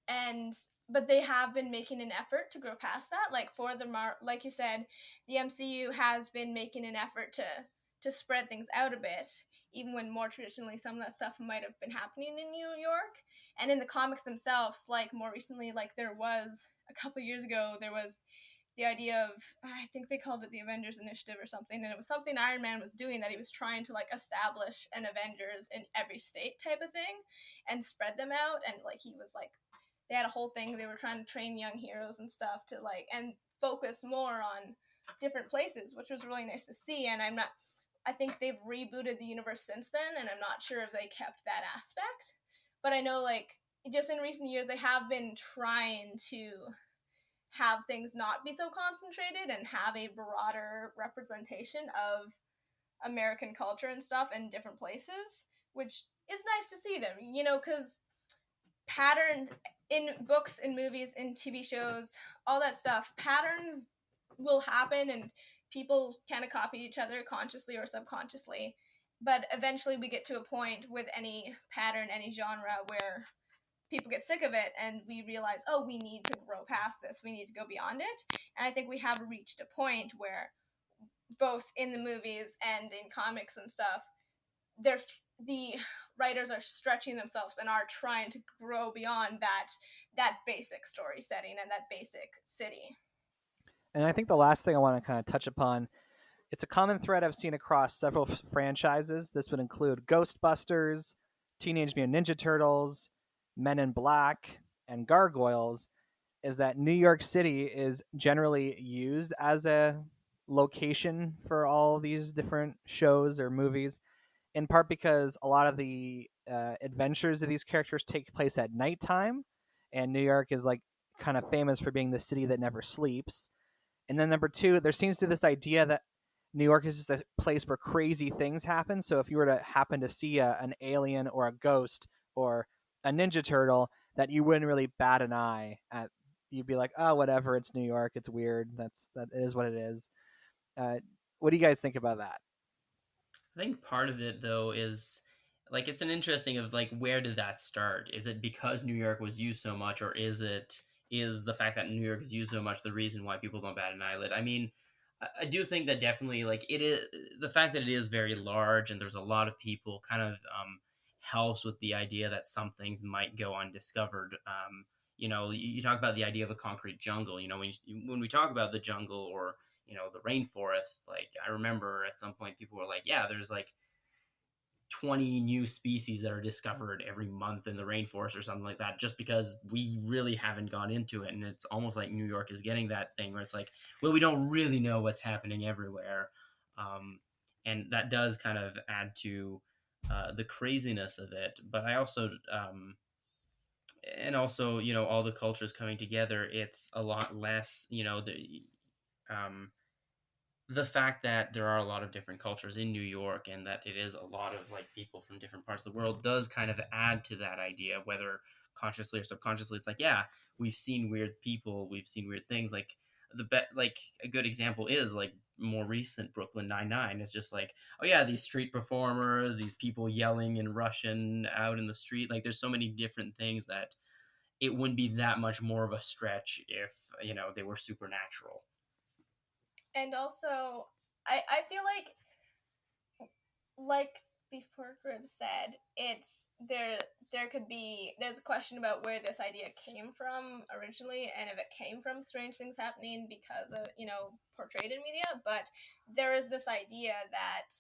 And but they have been making an effort to grow past that. Like for like you said, the MCU has been making an effort to spread things out a bit, even when more traditionally some of that stuff might have been happening in New York. And in the comics themselves, like more recently, like there was a couple years ago, there was the idea of, I think they called it the Avengers Initiative or something, and it was something Iron Man was doing, that he was trying to like establish an Avengers in every state type of thing and spread them out. And like he was like, they had a whole thing, they were trying to train young heroes and stuff to like, and focus more on different places, which was really nice to see. And I think they've rebooted the universe since then, and I'm not sure if they kept that aspect, but I know like just in recent years they have been trying to have things not be so concentrated and have a broader representation of American culture and stuff in different places, which is nice to see them, you know, because pattern in books, in movies, in TV shows, all that stuff, patterns will happen and people kind of copy each other consciously or subconsciously. but eventually we get to a point with any pattern, any genre, where people get sick of it and we realize, oh, we need to grow past this, we need to go beyond it. And I think we have reached a point where both in the movies and in comics and stuff, the writers are stretching themselves and are trying to grow beyond that basic story setting and that basic city. And I think the last thing I want to kind of touch upon, it's a common thread I've seen across several franchises. This would include Ghostbusters, Teenage Mutant Ninja Turtles, Men in Black, and Gargoyles, is that New York City is generally used as a location for all these different shows or movies, in part because a lot of the adventures of these characters take place at nighttime, and New York is like kind of famous for being the city that never sleeps. And then number two, there seems to be this idea that New York is just a place where crazy things happen. So if you were to happen to see an alien or a ghost or a Ninja Turtle, that you wouldn't really bat an eye at. You'd be like, oh, whatever. It's New York. It's weird. That is what it is. Uh, what do you guys think about that? I think part of it though is like it's an interesting of like where did that start? Is it because New York was used so much, or is the fact that New York is used so much the reason why people don't bat an eyelid? I mean, I do think that definitely like it is the fact that it is very large and there's a lot of people kind of helps with the idea that some things might go undiscovered. You talk about the idea of a concrete jungle. When we talk about the jungle or the rainforest, like I remember at some point people were like, yeah, there's like 20 new species that are discovered every month in the rainforest or something like that, just because we really haven't gone into it. And it's almost like New York is getting that thing where it's like, well, we don't really know what's happening everywhere. And that does kind of add to the craziness of it. But I also and also all the cultures coming together, it's a lot less um, the fact that there are a lot of different cultures in New York and that it is a lot of like people from different parts of the world does kind of add to that idea, whether consciously or subconsciously. It's like, yeah, we've seen weird people, we've seen weird things. Like like a good example is like more recent Brooklyn Nine-Nine. It's just like, oh yeah, these street performers, these people yelling in Russian out in the street. Like there's so many different things that it wouldn't be that much more of a stretch if they were supernatural. And also, I feel like before Gribb said, it's there's a question about where this idea came from originally, and if it came from strange things happening because of portrayed in media. But there is this idea that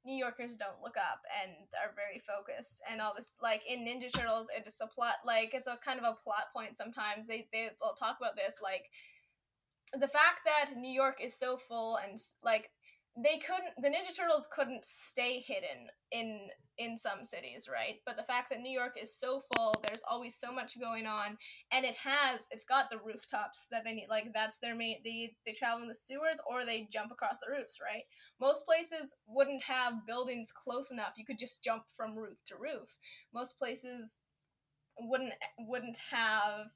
New Yorkers don't look up and are very focused, and all this, like in Ninja Turtles, it's a plot, like it's a kind of a plot point. Sometimes they'll talk about this, like the fact that New York is so full, and like the Ninja Turtles couldn't stay hidden in some cities, right? But the fact that New York is so full, there's always so much going on, and it's got the rooftops that they need. Like that's their main. They travel in the sewers or they jump across the roofs, right? Most places wouldn't have buildings close enough. You could just jump from roof to roof. Most places wouldn't have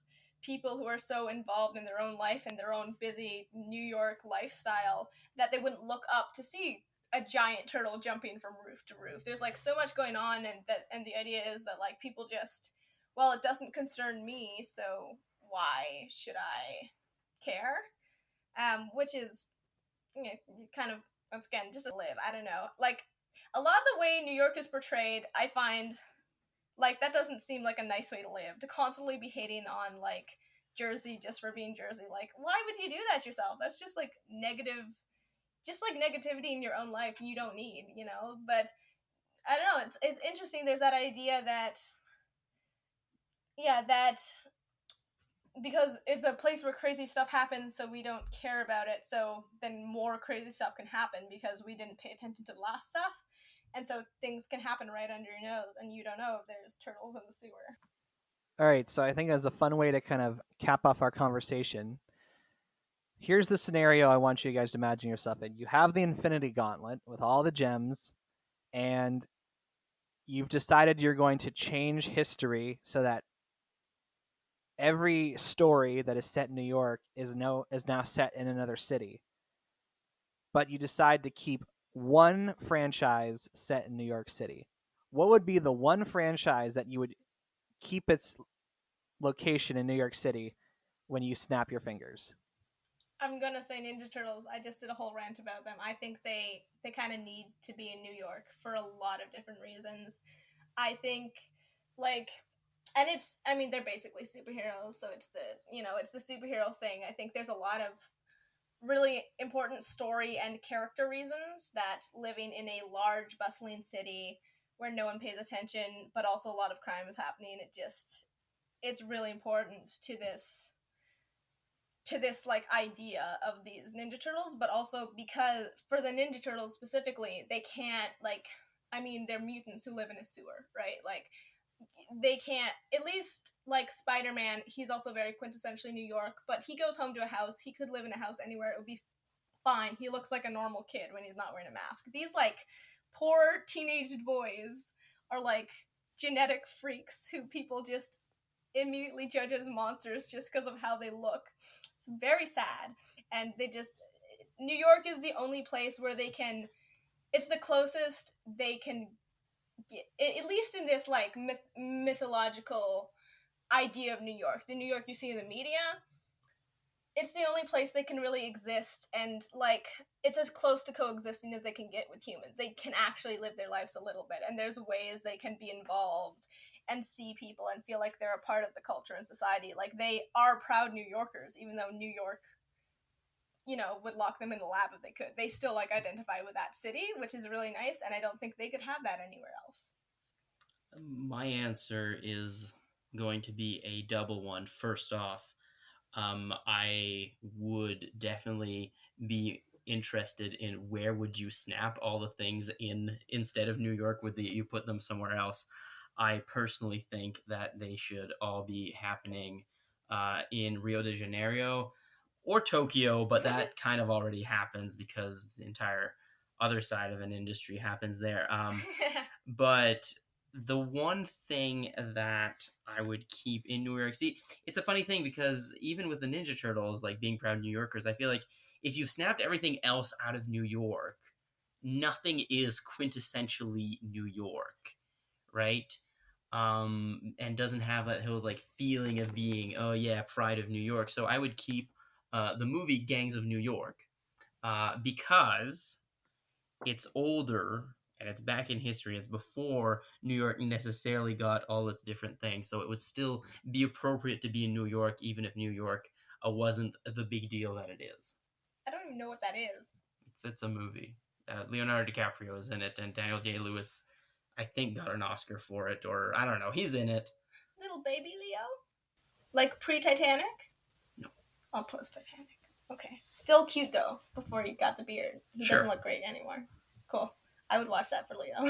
people who are so involved in their own life and their own busy New York lifestyle that they wouldn't look up to see a giant turtle jumping from roof to roof. There's like so much going on, and the idea is that like people just, well, it doesn't concern me, so why should I care? Which is kind of, once again, just a live. I don't know. Like a lot of the way New York is portrayed, I find like that doesn't seem like a nice way to live, to constantly be hating on like Jersey just for being Jersey. Like why would you do that yourself? That's just like negative, just like negativity in your own life you don't need. But I don't know, it's interesting. There's that idea that, yeah, that because it's a place where crazy stuff happens, so we don't care about it, so then more crazy stuff can happen because we didn't pay attention to the last stuff. And so things can happen right under your nose, and you don't know if there's turtles in the sewer. All right, so I think as a fun way to kind of cap off our conversation, here's the scenario I want you guys to imagine yourself in. You have the Infinity Gauntlet with all the gems, and you've decided you're going to change history so that every story that is set in New York is now set in another city. But you decide to keep one franchise set in New York City, what would be the one franchise that you would keep its location in New York City when you snap your fingers? I'm gonna say Ninja Turtles. I just did a whole rant about them. I think they kind of need to be in New York for a lot of different reasons. I think, like, and it's, I mean, they're basically superheroes, so it's the superhero thing. I think there's a lot of really important story and character reasons that living in a large, bustling city where no one pays attention, but also a lot of crime is happening, it's really important to this like idea of these Ninja Turtles, but also because for the Ninja Turtles specifically, they can't, like, I mean, they're mutants who live in a sewer, right? Like, they can't, at least like Spider-Man, he's also very quintessentially New York, but he goes home to a house. He could live in a house anywhere. It would be fine. He looks like a normal kid when he's not wearing a mask. These like poor teenage boys are like genetic freaks who people just immediately judge as monsters just because of how they look. It's very sad. And New York is the only place where it's the closest they can get, at least in this like mythological idea of New York. The New York you see in the media, it's the only place they can really exist, and like it's as close to coexisting as they can get with humans. They can actually live their lives a little bit, and there's ways they can be involved and see people and feel like they're a part of the culture and society. Like, they are proud New Yorkers, even though New York, would lock them in the lab if they could. They still like identify with that city, which is really nice, and I don't think they could have that anywhere else. My answer is going to be a double one. First off, I would definitely be interested in where would you snap all the things in instead of New York. Would you put them somewhere else? I personally think that they should all be happening in Rio de Janeiro or Tokyo, but that kind of already happens because the entire other side of an industry happens there. But the one thing that I would keep in New York City, it's a funny thing because even with the Ninja Turtles, like being proud New Yorkers, I feel like if you've snapped everything else out of New York, nothing is quintessentially New York, right? And doesn't have that whole like feeling of being, oh yeah, pride of New York. So I would keep the movie Gangs of New York because it's older and it's back in history. It's before New York necessarily got all its different things. So it would still be appropriate to be in New York, even if New York wasn't the big deal that it is. I don't even know what that is. It's a movie. Leonardo DiCaprio is in it, and Daniel Day-Lewis, I think, got an Oscar for it, or I don't know. He's in it. Little baby Leo? Like pre-Titanic? No. Oh, post-Titanic. Okay. Still cute, though, before he got the beard. He Sure. doesn't look great anymore. Cool. I would watch that for Leo.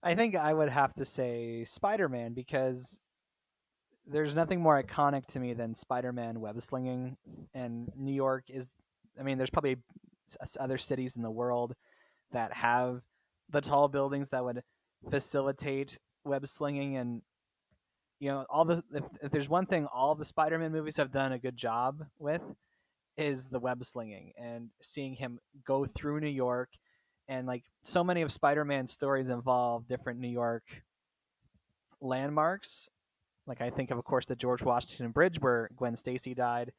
I think I would have to say Spider-Man because there's nothing more iconic to me than Spider-Man web slinging, and New York is. I mean, there's probably other cities in the world that have the tall buildings that would facilitate web slinging, and all the if there's one thing all the Spider-Man movies have done a good job with is the web slinging and seeing him go through New York, and like so many of Spider-Man's stories involve different New York landmarks. Like I think of course the George Washington Bridge where Gwen Stacy died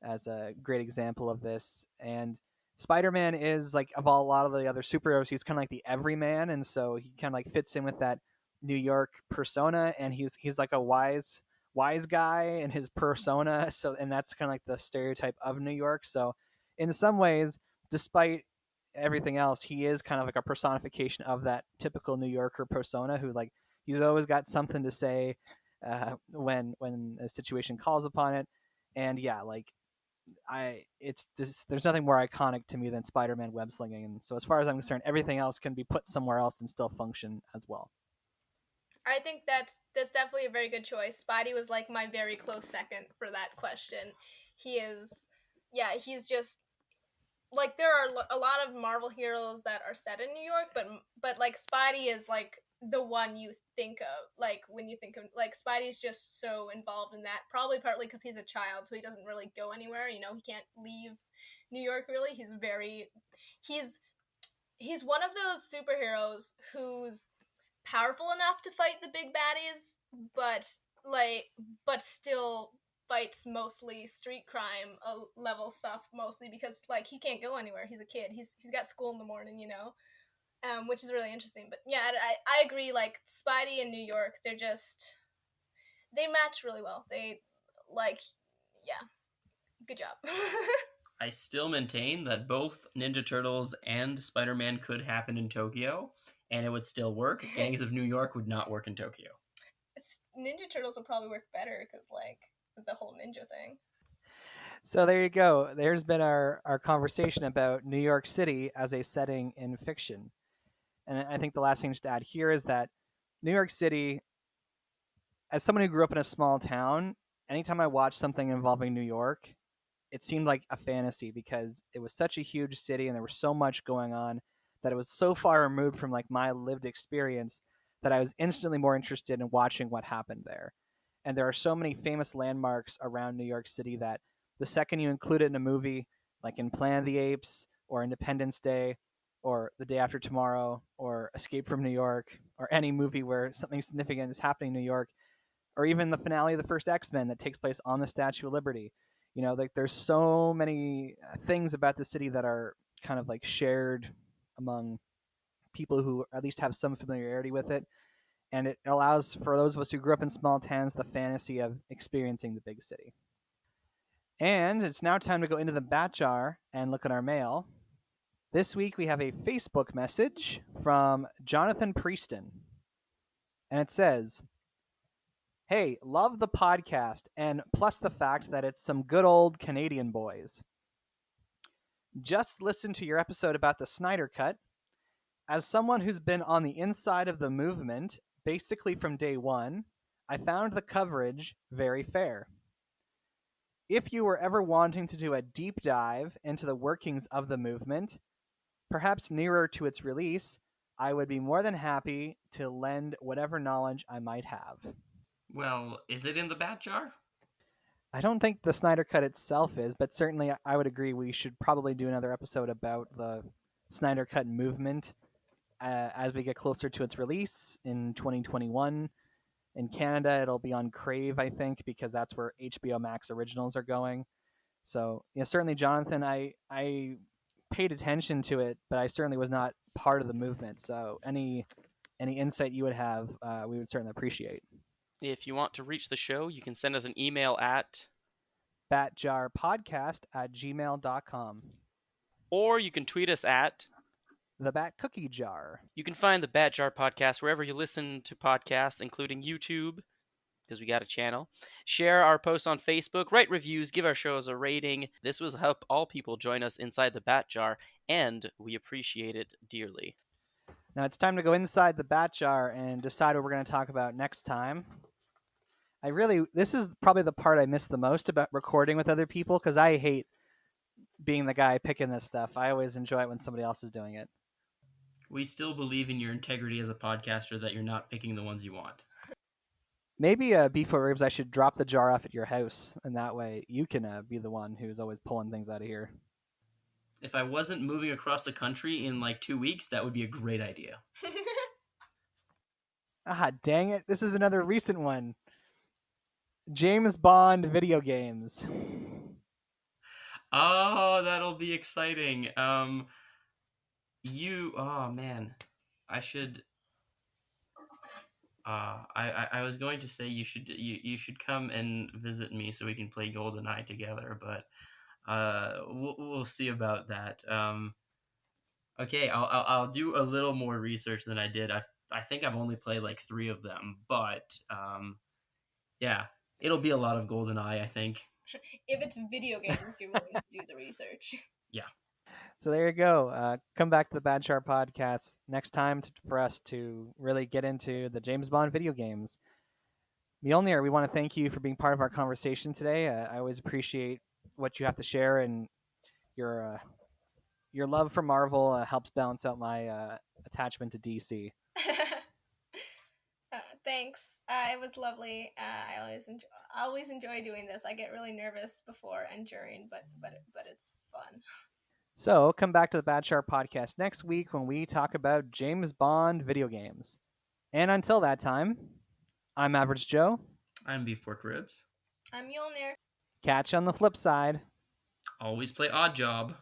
as a great example of this. And Spider-Man is like of a lot of the other superheroes, he's kind of like the everyman, and so he kind of like fits in with that New York persona, and he's like a wise guy in his persona. So, and that's kind of like the stereotype of New York. So, in some ways, despite everything else, he is kind of like a personification of that typical New Yorker persona who like he's always got something to say when a situation calls upon it. And yeah, like it's just, there's nothing more iconic to me than Spider-Man web slinging, and so as far as I'm concerned, everything else can be put somewhere else and still function as well. I think that's definitely a very good choice. Spidey was like my very close second for that question. He is, yeah, he's just like there are a lot of Marvel heroes that are set in New York, but like Spidey is like the one you think of like when you think of like Spidey's just so involved in that. Probably partly because he's a child, so he doesn't really go anywhere. He can't leave New York really. He's he's one of those superheroes who's powerful enough to fight the big baddies, but still fights mostly street crime level stuff, mostly because like he can't go anywhere. He's a kid. He's got school in the morning, which is really interesting. But yeah, I agree. Like Spidey and New York, they match really well. They like, yeah, good job. I still maintain that both Ninja Turtles and Spider-Man could happen in Tokyo, and it would still work. Gangs of New York would not work in Tokyo. Ninja Turtles will probably work better because like the whole ninja thing. So there you go. There's been our conversation about New York City as a setting in fiction. And I think the last thing just to add here is that New York City, as someone who grew up in a small town, anytime I watched something involving New York, it seemed like a fantasy because it was such a huge city and there was so much going on that it was so far removed from like my lived experience that I was instantly more interested in watching what happened there. And there are so many famous landmarks around New York City that the second you include it in a movie, like in Planet of the Apes or Independence Day or The Day After Tomorrow or Escape from New York or any movie where something significant is happening in New York, or even the finale of the first X-Men that takes place on the Statue of Liberty. Like there's so many things about the city that are kind of like shared among people who at least have some familiarity with it. And it allows for those of us who grew up in small towns the fantasy of experiencing the big city. And it's now time to go into the bat jar and look at our mail. This week we have a Facebook message from Jonathan Prieston. And it says, "Hey, love the podcast, and plus the fact that it's some good old Canadian boys. Just listen to your episode about the Snyder Cut. As someone who's been on the inside of the movement, basically from day one, I found the coverage very fair. If you were ever wanting to do a deep dive into the workings of the movement, perhaps nearer to its release, I would be more than happy to lend whatever knowledge I might have." Well, is it in the bat jar? I don't think the Snyder Cut itself is, but certainly I would agree we should probably do another episode about the Snyder Cut movement as we get closer to its release in 2021. In Canada, it'll be on Crave, I think, because that's where HBO Max originals are going. So, certainly, Jonathan, I paid attention to it, but I certainly was not part of the movement. So, any insight you would have, we would certainly appreciate. If you want to reach the show, you can send us an email at batjarpodcast@gmail.com. or you can tweet us at The Bat Cookie Jar. You can find the Bat Jar Podcast wherever you listen to podcasts, including YouTube, because we got a channel. Share our posts on Facebook, write reviews, give our shows a rating. This will help all people join us inside the Bat Jar, and we appreciate it dearly. Now it's time to go inside the Bat Jar and decide what we're going to talk about next time. This is probably the part I miss the most about recording with other people, because I hate being the guy picking this stuff. I always enjoy it when somebody else is doing it. We still believe in your integrity as a podcaster that you're not picking the ones you want. Maybe Beef or Ribs, I should drop the jar off at your house, and that way you can be the one who's always pulling things out of here. If I wasn't moving across the country in like 2 weeks, that would be a great idea. Ah, dang it. This is another recent one. James Bond video games. Oh, that'll be exciting. Oh man, I should. I was going to say you should come and visit me so we can play GoldenEye together, but we'll see about that. Okay, I'll do a little more research than I did. I think I've only played like 3 of them, but yeah, it'll be a lot of GoldenEye, I think. If it's video games, you're willing to do the research. Yeah. So there you go. Come back to the Bad Sharp podcast next time for us to really get into the James Bond video games. Mjolnir, we want to thank you for being part of our conversation today. I always appreciate what you have to share, and your love for Marvel helps balance out my attachment to DC. Thanks. It was lovely. I always enjoy doing this. I get really nervous before and during, but it's fun. So come back to the Bad Sharp podcast next week when we talk about James Bond video games. And until that time, I'm Average Joe. I'm Beef Pork Ribs. I'm Mjolnir. Catch you on the flip side. Always play Odd Job.